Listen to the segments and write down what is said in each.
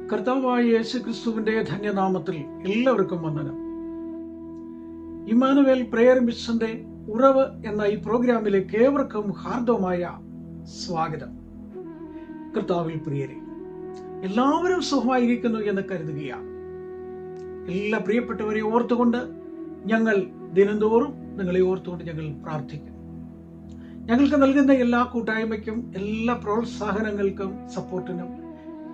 കർത്താവായ യേശു ക്രിസ്തുവിന്റെ ധന്യനാമത്തിൽ എല്ലാവർക്കും വന്ദനം. ഇമ്മാനുവേൽ പ്രേയർ മിഷന്റെ ഉറവ് എന്ന ഈ പ്രോഗ്രാമിലേക്ക് ഏവർക്കും ഹാർദവമായ സ്വാഗതം. കർത്താവിൽ പ്രിയരെ, എല്ലാവരും സുഖമായിരിക്കുന്നു എന്ന് കരുതുകയാണ്. എല്ലാ പ്രിയപ്പെട്ടവരെ ഓർത്തുകൊണ്ട് ഞങ്ങൾ ദിനംതോറും നിങ്ങളെ ഓർത്തുകൊണ്ട് ഞങ്ങൾ പ്രാർത്ഥിക്കുന്നു. ഞങ്ങൾക്ക് നൽകുന്ന എല്ലാ കൂട്ടായ്മയ്ക്കും, എല്ലാ പ്രോത്സാഹനങ്ങൾക്കും, സപ്പോർട്ടിനും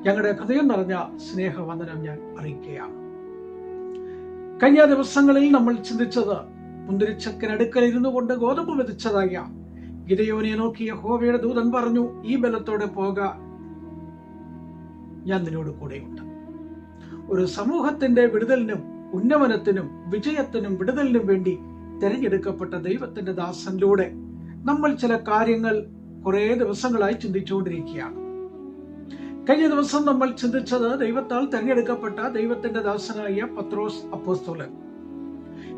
ഞങ്ങളുടെ ഹൃദയം നിറഞ്ഞ സ്നേഹവന്ദനം ഞാൻ അറിയിക്കുകയാണ്. കഴിഞ്ഞ ദിവസങ്ങളിൽ നമ്മൾ ചിന്തിച്ചത്, മുന്തിരിച്ചക്കിനടുക്കൽ ഇരുന്നു കൊണ്ട് ഗോതമ്പ് വിതച്ചതായ ഗിദെയോനെ നോക്കി യഹോവയുടെ ദൂതൻ പറഞ്ഞു, ഈ ബലത്തോടെ പോക, ഞാൻ നിന്നോട് കൂടെയുണ്ട്. ഒരു സമൂഹത്തിന്റെ വിടുതലിനും ഉന്നമനത്തിനും വിജയത്തിനും വിടുതലിനും വേണ്ടി തിരഞ്ഞെടുക്കപ്പെട്ട ദൈവത്തിന്റെ ദാസനിലൂടെ നമ്മൾ ചില കാര്യങ്ങൾ കുറെ ദിവസങ്ങളായി ചിന്തിച്ചുകൊണ്ടിരിക്കുകയാണ്. കഴിഞ്ഞ ദിവസം നമ്മൾ ചിന്തിച്ചത്, ദൈവത്താൽ തെരഞ്ഞെടുക്കപ്പെട്ട ദൈവത്തിന്റെ ദാസനായ പത്രോസ് അപ്പോസ്തലൻ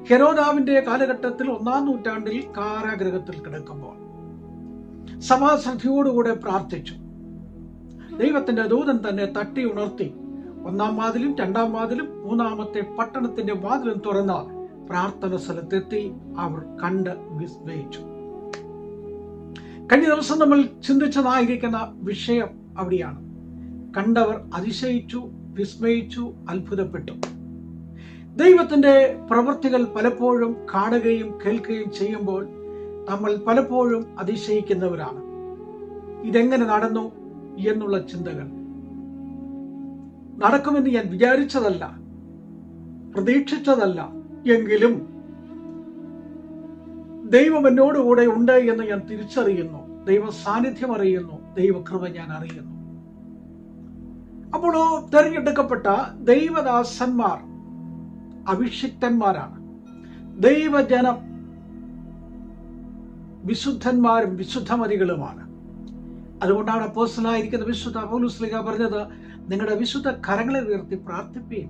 ഹെരോദാവിന്റെ കാലഘട്ടത്തിൽ 1-ാം നൂറ്റാണ്ടിൽ കാരാഗൃഹത്തിൽ കിടക്കുമ്പോൾ സഭാശ്രദ്ധയോടുകൂടെ പ്രാർത്ഥിച്ചു. ദൈവത്തിന്റെ ദൂതൻ തന്നെ തട്ടി ഉണർത്തി 1-ാം വാതിലും 2-ാം വാതിലും 3-ാമത്തെ പട്ടണത്തിന്റെ വാതിലും തുറന്ന പ്രാർത്ഥന സ്ഥലത്തെത്തി അവർ കണ്ട് വിസ്മയിച്ചു. കഴിഞ്ഞ ദിവസം നമ്മൾ ചിന്തിച്ചതായിരിക്കുന്ന വിഷയം അവിടെയാണ്. കണ്ടവർ അതിശയിച്ചു, വിസ്മയിച്ചു, അത്ഭുതപ്പെട്ടു. ദൈവത്തിന്റെ പ്രവൃത്തികൾ പലപ്പോഴും കാണുകയും കേൾക്കുകയും ചെയ്യുമ്പോൾ നമ്മൾ പലപ്പോഴും അതിശയിക്കുന്നവരാണ്. ഇതെങ്ങനെ നടന്നു എന്നുള്ള ചിന്തകൾ. നടക്കുമെന്ന് ഞാൻ വിചാരിച്ചതല്ല, പ്രതീക്ഷിച്ചതല്ല, എങ്കിലും ദൈവം എന്നോടുകൂടെ ഉണ്ട് എന്ന് ഞാൻ തിരിച്ചറിയുന്നു. ദൈവ സാന്നിധ്യം അറിയുന്നു, ദൈവകൃപ ഞാൻ അറിയുന്നു. അപ്പോൾ തെരഞ്ഞെടുക്കപ്പെട്ട ദൈവദാസന്മാർ അഭിഷിക്തന്മാരാണ്. ദൈവജനം വിശുദ്ധന്മാരും വിശുദ്ധമതികളുമാണ്. അതുകൊണ്ടാണ് അപ്പോസ്തലനായിരിക്കുന്ന വിശുദ്ധ പൗലോസ് ശ്ലീഹ പറഞ്ഞത്, നിങ്ങളുടെ വിശുദ്ധ കരങ്ങളെ ഉയർത്തി പ്രാർത്ഥിപ്പീൻ.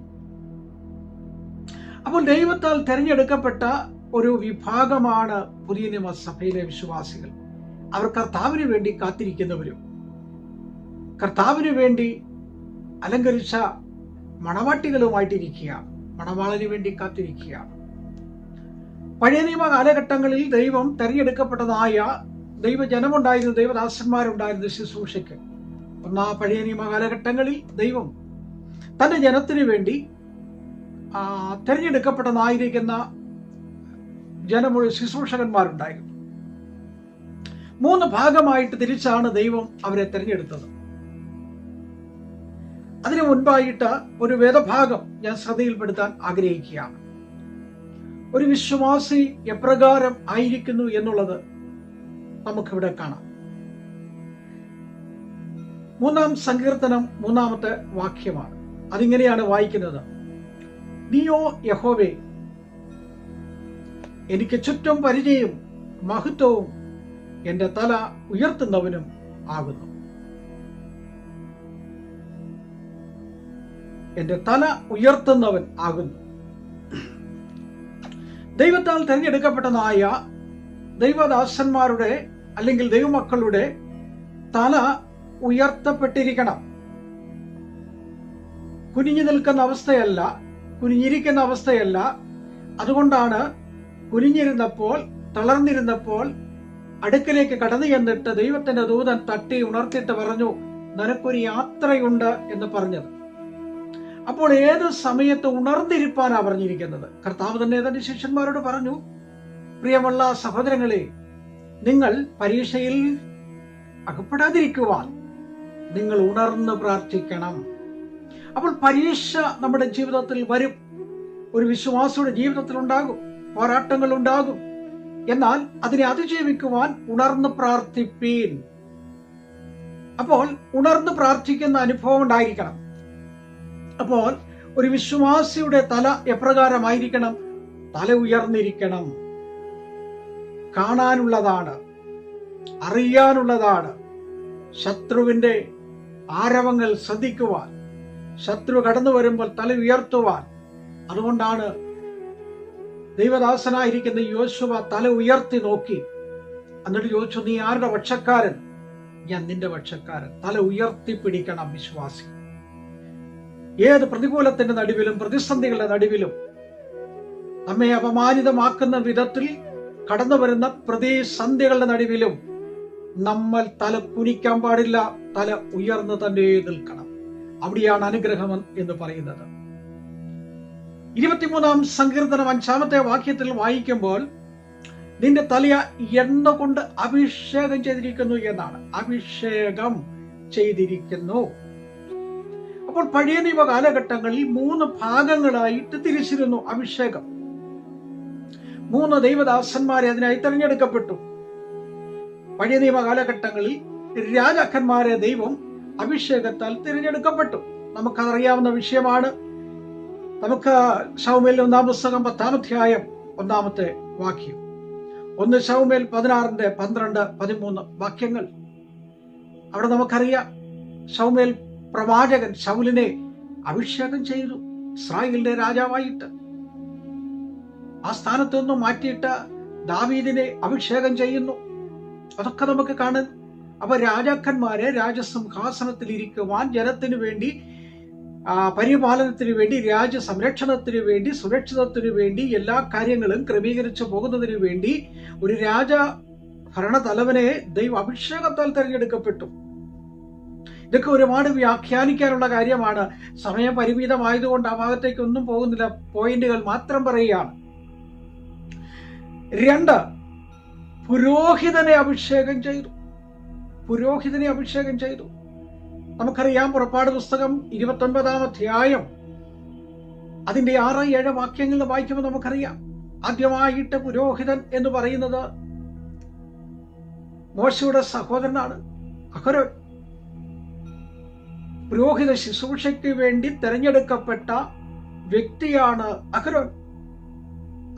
അപ്പോൾ ദൈവത്താൽ തെരഞ്ഞെടുക്കപ്പെട്ട ഒരു വിഭാഗമാണ് പുതിയ നിയമസഭയിലെ വിശ്വാസികൾ. അവർ കർത്താവിന് വേണ്ടി കാത്തിരിക്കുന്നവരും കർത്താവിന് വേണ്ടി അലങ്കരിച്ച മണവാട്ടികളുമായിട്ടിരിക്കുകയാണ്, മണവാളന് വേണ്ടി കാത്തിരിക്കുകയാണ്. പഴയ നിയമ കാലഘട്ടങ്ങളിൽ ദൈവം തെരഞ്ഞെടുക്കപ്പെട്ടതായ ദൈവജനമുണ്ടായിരുന്നു, ദൈവദാസന്മാരുണ്ടായിരുന്നു ശുശ്രൂഷയ്ക്ക്. പഴയ നിയമ കാലഘട്ടങ്ങളിൽ ദൈവം തന്റെ ജനത്തിന് വേണ്ടി തെരഞ്ഞെടുക്കപ്പെട്ടതായിരിക്കുന്ന ജനമുഴ ശുശ്രൂഷകന്മാരുണ്ടായിരുന്നു. 3 ഭാഗമായിട്ട് തിരിച്ചാണ് ദൈവം അവരെ തെരഞ്ഞെടുത്തത്. അതിനു മുൻപായിട്ട് ഒരു വേദഭാഗം ഞാൻ ശ്രദ്ധയിൽപ്പെടുത്താൻ ആഗ്രഹിക്കുകയാണ്. ഒരു വിശ്വാസി എപ്രകാരം ആയിരിക്കുന്നു എന്നുള്ളത് നമുക്കിവിടെ കാണാം. 3-ാം സങ്കീർത്തനം 3-ാമത്തെ വാക്യമാണ്. അതിങ്ങനെയാണ് വായിക്കുന്നത്, നീയോ യഹോവേ, എനിക്ക് ചുറ്റും പരിചയവും മഹത്വവും എന്റെ തല ഉയർത്തുന്നവനും ആകുന്നു. എന്റെ തല ഉയർത്തുന്നവൻ ആകുന്നു. ദൈവത്താൽ തിരഞ്ഞെടുക്കപ്പെട്ടതായ ദൈവദാസന്മാരുടെ അല്ലെങ്കിൽ ദൈവമക്കളുടെ തല ഉയർത്തപ്പെട്ടിരിക്കണം. കുനിഞ്ഞു നിൽക്കുന്ന അവസ്ഥയല്ല, കുനിഞ്ഞിരിക്കുന്ന അവസ്ഥയല്ല. അതുകൊണ്ടാണ് കുനിഞ്ഞിരുന്നപ്പോൾ, തളർന്നിരുന്നപ്പോൾ അടുക്കലേക്ക് കടന്നു ചെന്നിട്ട് ദൈവത്തിന്റെ ദൂതൻ തട്ടി ഉണർത്തിയിട്ട് പറഞ്ഞു, നിനക്കൊരു യാത്രയുണ്ട് എന്ന് പറഞ്ഞത്. അപ്പോൾ ഏത് സമയത്ത് ഉണർന്നിരിപ്പാനാ പറഞ്ഞിരിക്കുന്നത്? കർത്താവ് തന്നെ തന്റെ ശിഷ്യന്മാരോട് പറഞ്ഞു, പ്രിയമുള്ള സഹോദരങ്ങളെ, നിങ്ങൾ പരീക്ഷയിൽ അകപ്പെടാതിരിക്കുവാൻ നിങ്ങൾ ഉണർന്ന് പ്രാർത്ഥിക്കണം. അപ്പോൾ പരീക്ഷ നമ്മുടെ ജീവിതത്തിൽ വരും, ഒരു വിശ്വാസിയുടെ ജീവിതത്തിൽ ഉണ്ടാകും, പോരാട്ടങ്ങൾ ഉണ്ടാകും. എന്നാൽ അതിനെ അതിജീവിക്കുവാൻ ഉണർന്ന് പ്രാർത്ഥിപ്പീൻ. അപ്പോൾ ഉണർന്ന് പ്രാർത്ഥിക്കുന്ന അനുഭവം ഉണ്ടായിരിക്കണം. അപ്പോൾ ഒരു വിശ്വാസിയുടെ തല എപ്രകാരമായിരിക്കണം? തല ഉയർന്നിരിക്കണം. കാണാനുള്ളതാണ്, അറിയാനുള്ളതാണ്. ശത്രുവിന്റെ ആരവങ്ങൾ ശ്രദ്ധിക്കുവാൻ, ശത്രു കടന്നു വരുമ്പോൾ തല ഉയർത്തുവാൻ. അതുകൊണ്ടാണ് ദൈവദാസനായിരിക്കുന്ന യോശുവ തല ഉയർത്തി നോക്കി. എന്നിട്ട് ചോദിച്ചു, നീ ആരുടെ പക്ഷക്കാരൻ? ഞാൻ നിന്റെ പക്ഷക്കാരൻ. തല ഉയർത്തിപ്പിടിക്കണം വിശ്വാസി. ഏത് പ്രതികൂലത്തിന്റെ നടുവിലും പ്രതിസന്ധികളുടെ നടുവിലും നമ്മെ അപമാനിതമാക്കുന്ന വിധത്തിൽ കടന്നു വരുന്ന പ്രതിസന്ധികളുടെ നടുവിലും നമ്മൾ തല കുനിക്കാൻ പാടില്ല, തല ഉയർന്നു തന്നെ നിൽക്കണം. അവിടെയാണ് അനുഗ്രഹം എന്ന് പറയുന്നത്. 23-ാം സങ്കീർത്തനം 5-ാമത്തെ വാക്യത്തിൽ വായിക്കുമ്പോൾ നിന്റെ തല എണ്ണ കൊണ്ട് അഭിഷേകം ചെയ്തിരിക്കുന്നു എന്നാണ്. അഭിഷേകം ചെയ്തിരിക്കുന്നു. അപ്പോൾ പഴയ നിയമ കാലഘട്ടങ്ങളിൽ 3 ഭാഗങ്ങളായിട്ട് തിരിച്ചിരുന്നു അഭിഷേകം. 3 ദൈവദാസന്മാരെ അതിനായി തിരഞ്ഞെടുക്കപ്പെട്ടു. പഴയ നിയമ കാലഘട്ടങ്ങളിൽ രാജാക്കന്മാരെ ദൈവം അഭിഷേകത്താൽ തിരഞ്ഞെടുക്കപ്പെട്ടു. നമുക്കറിയാവുന്ന വിഷയമാണ്. നമുക്ക് ശമൂവേൽ 1-ാം പുസ്തകം 10-ാം അധ്യായം 1-ാമത്തെ വാക്യം, 1 ശമൂവേൽ 16-ന്റെ 12, 13 വാക്യങ്ങൾ. അവിടെ നമുക്കറിയാം, ശമൂവേൽ പ്രവാചകൻ ശൗലിനെ അഭിഷേകം ചെയ്തു ഇസ്രായേലിന്റെ രാജാവായിട്ട്. ആ സ്ഥാനത്ത് നിന്നും മാറ്റിയിട്ട് ദാവീദിനെ അഭിഷേകം ചെയ്യുന്നു. അതൊക്കെ നമുക്ക് കാണാൻ. അപ്പൊ രാജാക്കന്മാരെ രാജസിംഹാസനത്തിൽ ഇരിക്കുവാൻ, ജനത്തിനു വേണ്ടി, പരിപാലനത്തിന് വേണ്ടി, രാജ്യ സംരക്ഷണത്തിന് വേണ്ടി, സുരക്ഷിതത്തിനു വേണ്ടി, എല്ലാ കാര്യങ്ങളും ക്രമീകരിച്ചു പോകുന്നതിന് വേണ്ടി ഒരു രാജ ഭരണതലവനെ ദൈവ അഭിഷേകത്താൽ തിരഞ്ഞെടുക്കപ്പെട്ടു. ഇതൊക്കെ ഒരുപാട് വ്യാഖ്യാനിക്കാനുള്ള കാര്യമാണ്. സമയം പരിമിതമായതുകൊണ്ട് ആ ഭാഗത്തേക്ക് ഒന്നും പോകുന്നില്ല, പോയിന്റുകൾ മാത്രം പറയുകയാണ്. 2, പുരോഹിതനെ അഭിഷേകം ചെയ്തു. പുരോഹിതനെ അഭിഷേകം ചെയ്തു. നമുക്കറിയാം, പുറപ്പാട് പുസ്തകം 29-ാം അധ്യായം അതിന്റെ 6, 7 വാക്യങ്ങൾ വായിക്കുമ്പോൾ നമുക്കറിയാം, ആദ്യമായിട്ട് പുരോഹിതൻ എന്ന് പറയുന്നത് മോശയുടെ സഹോദരനാണ് അഹരോൻ. പുരോഹിത ശുശ്രൂഷയ്ക്ക് വേണ്ടി തെരഞ്ഞെടുക്കപ്പെട്ട വ്യക്തിയാണ് അഹരോൻ.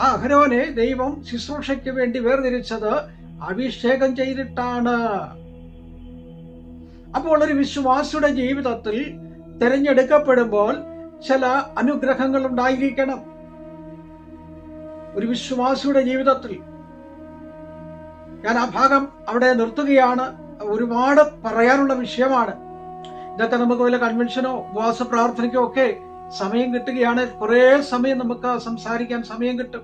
ആ അഹരോനെ ദൈവം ശുശ്രൂഷയ്ക്ക് വേണ്ടി വേർതിരിച്ചത് അഭിഷേകം ചെയ്തിട്ടാണ്. അപ്പോൾ ഒരു വിശ്വാസിയുടെ ജീവിതത്തിൽ തിരഞ്ഞെടുക്കപ്പെടുമ്പോൾ ചില അനുഗ്രഹങ്ങൾ ഉണ്ടായിരിക്കണം. ഒരു വിശ്വാസിയുടെ ജീവിതത്തിൽ, ഞാൻ ആ ഭാഗം അവിടെ നിർത്തുകയാണ്. ഒരുപാട് പറയാനുള്ള വിഷയമാണ്. ഇതൊക്കെ നമുക്ക് വല്ല കൺവെൻഷനോ ഉപവാസ പ്രാർത്ഥനയ്ക്കോ ഒക്കെ സമയം കിട്ടുകയാണ്. കുറെ സമയം നമുക്ക് സംസാരിക്കാൻ സമയം കിട്ടും.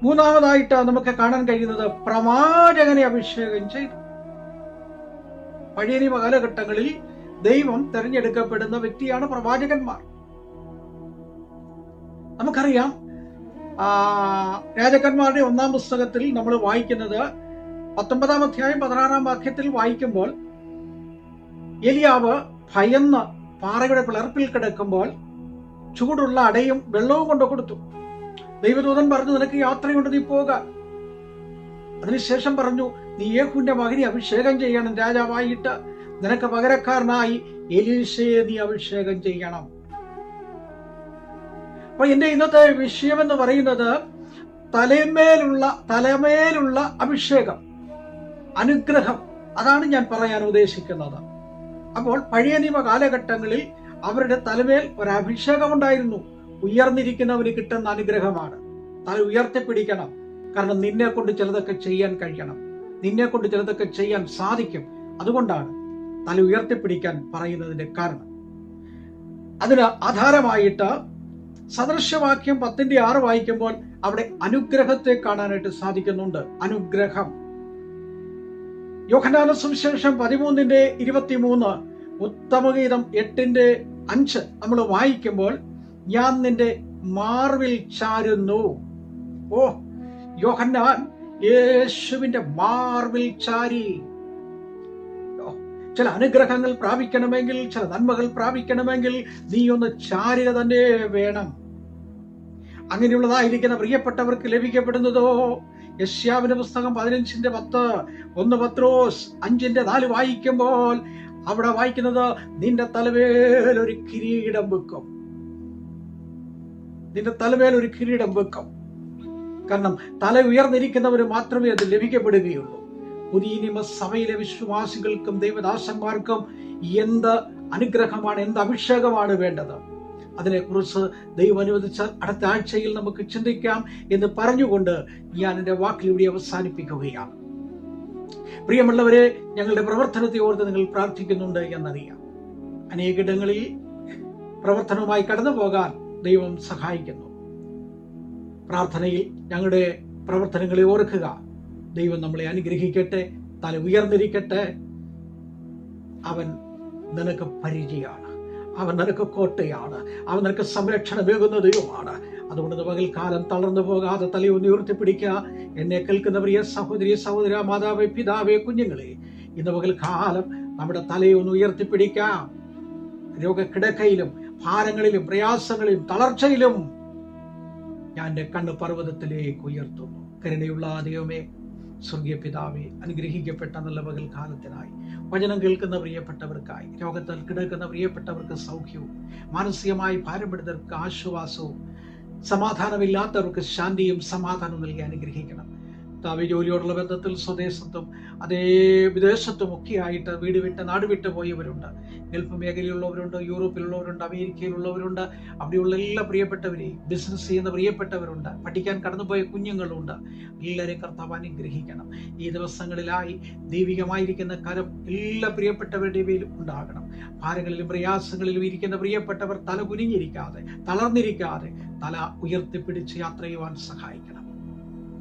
3-ാമതായിട്ട് നമുക്ക് കാണാൻ കഴിയുന്നത് പ്രവാചകനെ അഭിഷേകം ചെയ്തു. പഴയ നിയമ കാലഘട്ടങ്ങളിൽ ദൈവം തെരഞ്ഞെടുക്കപ്പെടുന്ന വ്യക്തിയാണ് പ്രവാചകന്മാർ. നമുക്കറിയാം, രാജാക്കന്മാരുടെ 1-ാം പുസ്തകത്തിൽ നമ്മൾ വായിക്കുന്നത് 19-ാം അധ്യായം 16-ാം വാക്യത്തിൽ വായിക്കുമ്പോൾ, എലിയാവ് ഭയന്ന് പാറയുടെ പിളർപ്പിൽ കിടക്കുമ്പോൾ ചൂടുള്ള അടയും വെള്ളവും കൊണ്ട് കൊടുത്തു. ദൈവദൂതൻ പറഞ്ഞു, നിനക്ക് യാത്രയുണ്ട്, നീ പോക. അതിനുശേഷം പറഞ്ഞു, നീ യേഹൂവിന്റെ മകനെ അഭിഷേകം ചെയ്യണം രാജാവായിട്ട്. നിനക്ക് പകരക്കാരനായി എലീശയെ നീ അഭിഷേകം ചെയ്യണം. അപ്പൊ എന്റെ ഇന്നത്തെ വിഷയം എന്ന് പറയുന്നത് തലമേലുള്ള അഭിഷേകം, അനുഗ്രഹം. അതാണ് ഞാൻ പറയാൻ ഉദ്ദേശിക്കുന്നത്. അപ്പോൾ പഴയ നിയമ കാലഘട്ടങ്ങളിൽ അവരുടെ തലമേൽ ഒരു അഭിഷേകം ഉണ്ടായിരുന്നു. ഉയർന്നിരിക്കുന്നവന് കിട്ടുന്ന അനുഗ്രഹമാണ്. തല ഉയർത്തിപ്പിടിക്കണം. കാരണം നിന്നെ കൊണ്ട് ചിലതൊക്കെ ചെയ്യാൻ കഴിയണം, നിന്നെ കൊണ്ട് ചിലതൊക്കെ ചെയ്യാൻ സാധിക്കും. അതുകൊണ്ടാണ് തല ഉയർത്തിപ്പിടിക്കാൻ പറയുന്നതിന്റെ കാരണം. അതിന് ആധാരമായിട്ട് സദൃശവാക്യം 10-ന്റെ 6 വായിക്കുമ്പോൾ അവിടെ അനുഗ്രഹത്തെ കാണാനായിട്ട് സാധിക്കുന്നുണ്ട്. അനുഗ്രഹം. യോഹന്നാന്റെ സുവിശേഷം 13-ന്റെ 23, ഉത്തമഗീതം 8-ന്റെ 5 നമ്മൾ വായിക്കുമ്പോൾ, ഞാൻ നിന്റെ മാർവിൽ ചാരുന്നു. ഓ, യോഹന്നാൻ യേശുവിന്റെ മാർവിൽ ചാരി. ചില അനുഗ്രഹങ്ങൾ പ്രാപിക്കണമെങ്കിൽ, ചില നന്മകൾ പ്രാപിക്കണമെങ്കിൽ നീ ഒന്ന് ചാരുക തന്നെ വേണം. അങ്ങനെയുള്ളതായിരിക്കുന്ന പ്രിയപ്പെട്ടവർക്ക് ലഭിക്കപ്പെടുന്നതോ യെശയ്യാവിന്റെ പുസ്തകം 15-ന്റെ 10, 1 പത്രോസ് 5-ന്റെ 4 വായിക്കുമ്പോൾ അവിടെ വായിക്കുന്നത്, നിന്റെ തലമേൽ ഒരു കിരീടം വെക്കും. നിന്റെ തലമേൽ ഒരു കിരീടം വെക്കും. കാരണം തല ഉയർന്നിരിക്കുന്നവര് മാത്രമേ അത് ലഭിക്കപ്പെടുകയുള്ളൂ. പുതിയ നിയമസഭയിലെ വിശ്വാസികൾക്കും ദൈവദാസന്മാർക്കും എന്ത് അനുഗ്രഹമാണ്, എന്ത് അഭിഷേകമാണ് വേണ്ടത്, അതിനെക്കുറിച്ച് ദൈവം അനുവദിച്ചാൽ അടുത്ത ആഴ്ചയിൽ നമുക്ക് ചിന്തിക്കാം എന്ന് പറഞ്ഞുകൊണ്ട് ഞാൻ എൻ്റെ വാക്കിലൂടെ അവസാനിപ്പിക്കുകയാണ്. പ്രിയമുള്ളവരെ, ഞങ്ങളുടെ പ്രവർത്തനത്തെ ഓർത്ത് നിങ്ങൾ പ്രാർത്ഥിക്കുന്നുണ്ട് എന്നറിയാം. അനേകിടങ്ങളിൽ പ്രവർത്തനവുമായി കടന്നു പോകാൻ ദൈവം സഹായിക്കുന്നു. പ്രാർത്ഥനയിൽ ഞങ്ങളുടെ പ്രവർത്തനങ്ങളെ ഓർക്കുക. ദൈവം നമ്മളെ അനുഗ്രഹിക്കട്ടെ. തല ഉയർന്നിരിക്കട്ടെ. അവൻ നിനക്ക് പരിചയമാണ്, അവൻ നിനക്ക് കോട്ടയാണ്, അവൻ നിനക്ക് സംരക്ഷണമേകുന്ന ദൈവമാണ്. അതുകൊണ്ട് പകൽക്കാലം തളർന്നു പോകാതെ തലയൊന്ന് ഉയർത്തിപ്പിടിക്കുക. എന്നെ കേൾക്കുന്ന പ്രിയ സഹോദരി, സഹോദര, മാതാവേ, പിതാവേ, കുഞ്ഞുങ്ങളെ, ഇന്ന് പകൽക്കാലം നമ്മുടെ തലയൊന്ന് ഉയർത്തിപ്പിടിക്കാം. രോഗക്കിടക്കയിലും ഭാരങ്ങളിലും പ്രയാസങ്ങളിലും തളർച്ചയിലും ഞാൻ എൻ്റെ കണ്ണ് പർവ്വതത്തിലേക്ക് ഉയർത്തുന്നു. കരുണയുള്ള ദൈവമേ, സ്വർഗീയ പിതാവേ, അനുഗ്രഹിക്കപ്പെട്ട നല്ല പകൽക്കാലത്തിനായി, വചനം കേൾക്കുന്ന പ്രിയപ്പെട്ടവർക്കായി, രോഗത്തിൽ കിടക്കുന്ന പ്രിയപ്പെട്ടവർക്ക് സൗഖ്യവും, മാനസികമായി ഭാരപ്പെടുന്നവർക്ക് ആശ്വാസവും, സമാധാനമില്ലാത്തവർക്ക് ശാന്തിയും സമാധാനവും നൽകി അനുഗ്രഹിക്കണം. താവി ജോലിയോടുള്ള ബന്ധത്തിൽ സ്വദേശത്തും അതേ വിദേശത്തും ഒക്കെ ആയിട്ട് വീട് വിട്ട് നാട് വിട്ട് പോയവരുണ്ട്. ഗൾഫ് മേഖലയിലുള്ളവരുണ്ട്, യൂറോപ്പിലുള്ളവരുണ്ട്, അമേരിക്കയിലുള്ളവരുണ്ട്. അവിടെയുള്ള എല്ലാ പ്രിയപ്പെട്ടവരെയും, ബിസിനസ് ചെയ്യുന്ന പ്രിയപ്പെട്ടവരുണ്ട്, പഠിക്കാൻ കടന്നുപോയ കുഞ്ഞുങ്ങളുണ്ട്. എല്ലാവരെയും കർത്താവ് അനുഗ്രഹിക്കണം. ഈ ദിവസങ്ങളിലായി ദൈവികമായിരിക്കുന്ന കരം എല്ലാ പ്രിയപ്പെട്ടവരുടെ മേലും ഉണ്ടാകണം. ഭാരങ്ങളിലും പ്രയാസങ്ങളിലും ഇരിക്കുന്ന പ്രിയപ്പെട്ടവർ തല കുനിഞ്ഞിരിക്കാതെ, തളർന്നിരിക്കാതെ തല ഉയർത്തിപ്പിടിച്ച് യാത്ര ചെയ്യുവാൻ സഹായിക്കണം,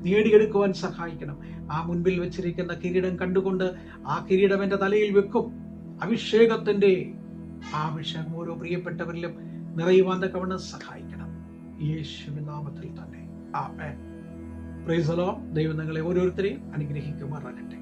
നേടിയെടുക്കുവാൻ സഹായിക്കണം. ആ മുൻപിൽ വെച്ചിരിക്കുന്ന കിരീടം കണ്ടുകൊണ്ട് ആ കിരീടം എൻ്റെ തലയിൽ വെക്കും. അഭിഷേകത്തിന്റെ ആ അഭിഷേകം ഓരോ പ്രിയപ്പെട്ടവരിലും നിറയുവാൻ തക്കവണ്ണം സഹായിക്കണം. യേശുവിൻ നാമത്തിൽ തന്നെ ആമേൻ. Praise the Lord. ദൈവം നിങ്ങളെ ഓരോരുത്തരെയും അനുഗ്രഹിക്കുമാറാകട്ടെ.